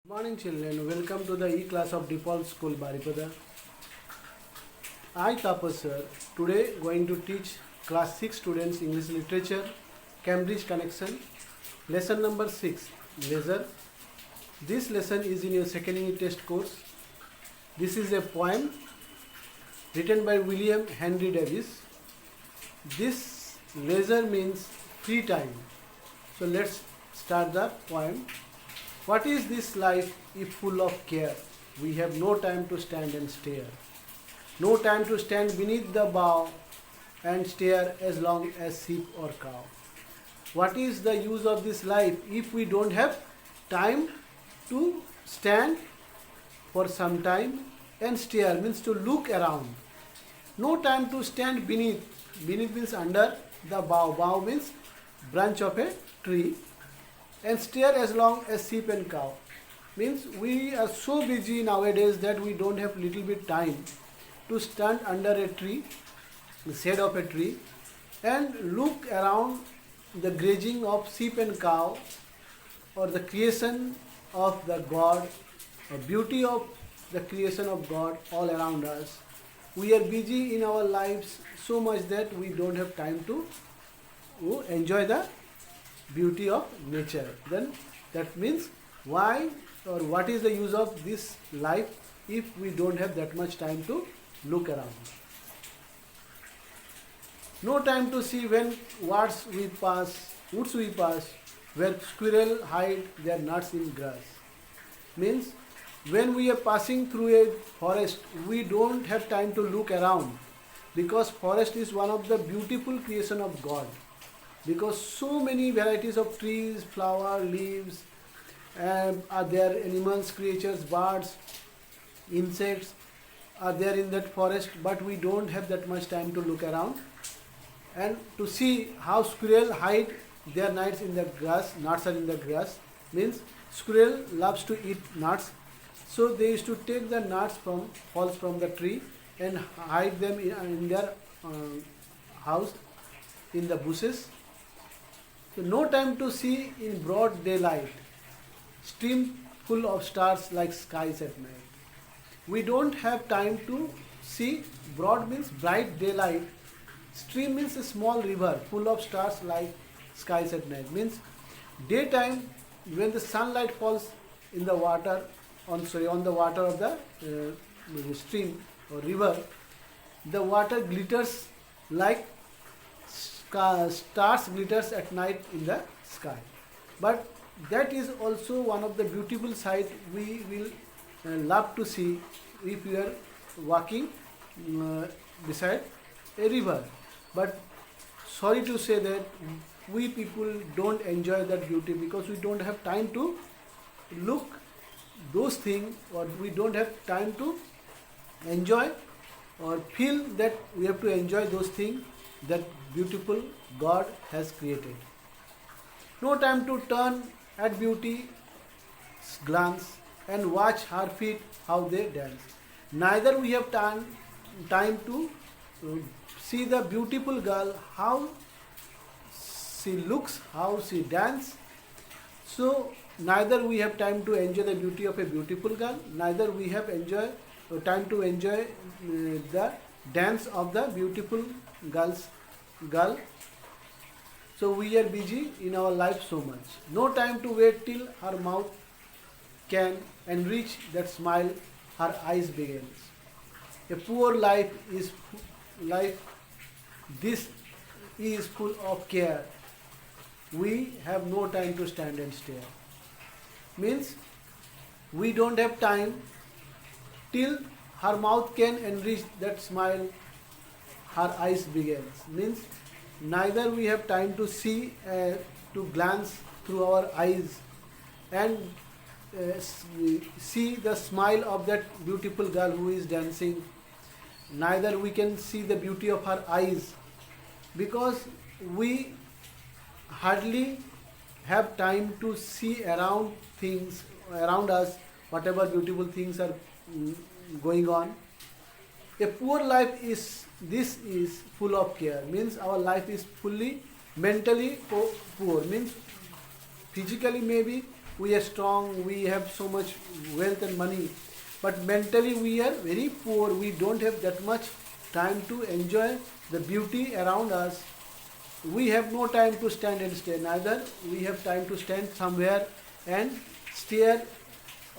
Morning children, welcome to the E-class of Default School Baripada. I Tapas sir, today going to teach class 6 students English literature, Cambridge connection, lesson number 6, leisure. This lesson is in your second unit test course. This is a poem written by William Henry Davies. This leisure means free time. So let's start the poem. What is this life if full of care? We have no time to stand and stare. No time to stand beneath the bough and stare as long as sheep or cow. What is the use of this life if we don't have time to stand for some time and stare means to look around. No time to stand beneath. Beneath means under the bough. Bough means branch of a tree. And stare as long as sheep and cow. Means we are so busy nowadays that we don't have little bit time to stand under a tree, the shade of a tree, and look around the grazing of sheep and cow, or the creation of the God, the beauty of the creation of God all around us. We are busy in our lives so much that we don't have time to enjoy the beauty of nature. Then that means why or what is the use of this life if we don't have that much time to look around. No time to see when woods we pass, where squirrel hide their nuts in grass. Means when we are passing through a forest, we don't have time to look around, because forest is one of the beautiful creation of God. Because so many varieties of trees, flower, leaves, are there, animals, creatures, birds, insects are there in that forest, but we don't have that much time to look around and to see how squirrel hide their nuts in the grass. Nuts are in the grass, means squirrel loves to eat nuts, so they used to take the nuts falls from the tree and hide them in their house in the bushes. So no time to see in broad daylight, stream full of stars like skies at night. We don't have time to see. Broad means bright daylight. Stream means a small river full of stars like skies at night. Means daytime when the sunlight falls in the water, on the water of the stream or river, the water glitters like stars glitters at night in the sky. But that is also one of the beautiful sight we will love to see if we are walking beside a river. But sorry to say that we people don't enjoy that beauty because we don't have time to look those things, or we don't have time to enjoy or feel that we have to enjoy those things that beautiful God has created. No time to turn at beauty's glance and watch her feet how they dance. Neither we have time to see the beautiful girl, how she looks, how she dances. So neither we have time to enjoy the beauty of a beautiful girl, neither we have time to enjoy the dance of the beautiful girl. So we are busy in our life so much. No time to wait till her mouth can enrich that smile her eyes begins. A poor life this is full of care. We have no time to stand and stare. Means we don't have time till her mouth can enrich that smile her eyes begins. Means neither we have time to see, to glance through our eyes and see the smile of that beautiful girl who is dancing. Neither we can see the beauty of her eyes, because we hardly have time to see around things around us, whatever beautiful things are going on. A poor life is full of care. Means our life is fully mentally poor. Means physically maybe we are strong, we have so much wealth and money, but mentally we are very poor. We don't have that much time to enjoy the beauty around us. We have no time to stand and stare. Neither we have time to stand somewhere and stare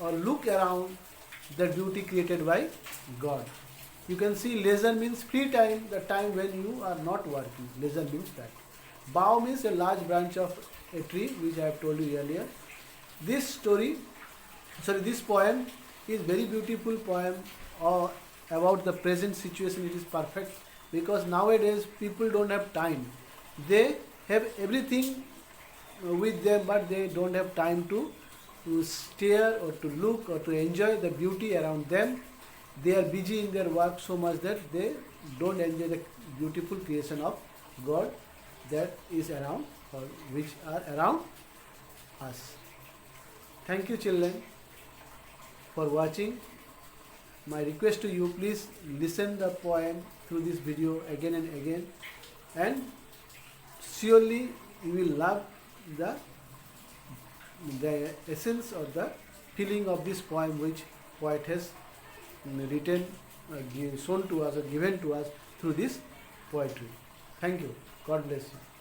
or look around the beauty created by God. You can see leisure means free time, the time when you are not working. Leisure means that. Bough means a large branch of a tree, which I have told you earlier. This poem is very beautiful poem about the present situation. It is perfect because nowadays people don't have time. They have everything with them, but they don't have time to stare or to look or to enjoy the beauty around them. They are busy in their work so much that they don't enjoy the beautiful creation of God that is around or which are around us. Thank you, children, for watching. My request to you, please listen the poem through this video again and again, and surely you will love the essence or the feeling of this poem which poet has written, shown to us or given to us through this poetry. Thank you. God bless you.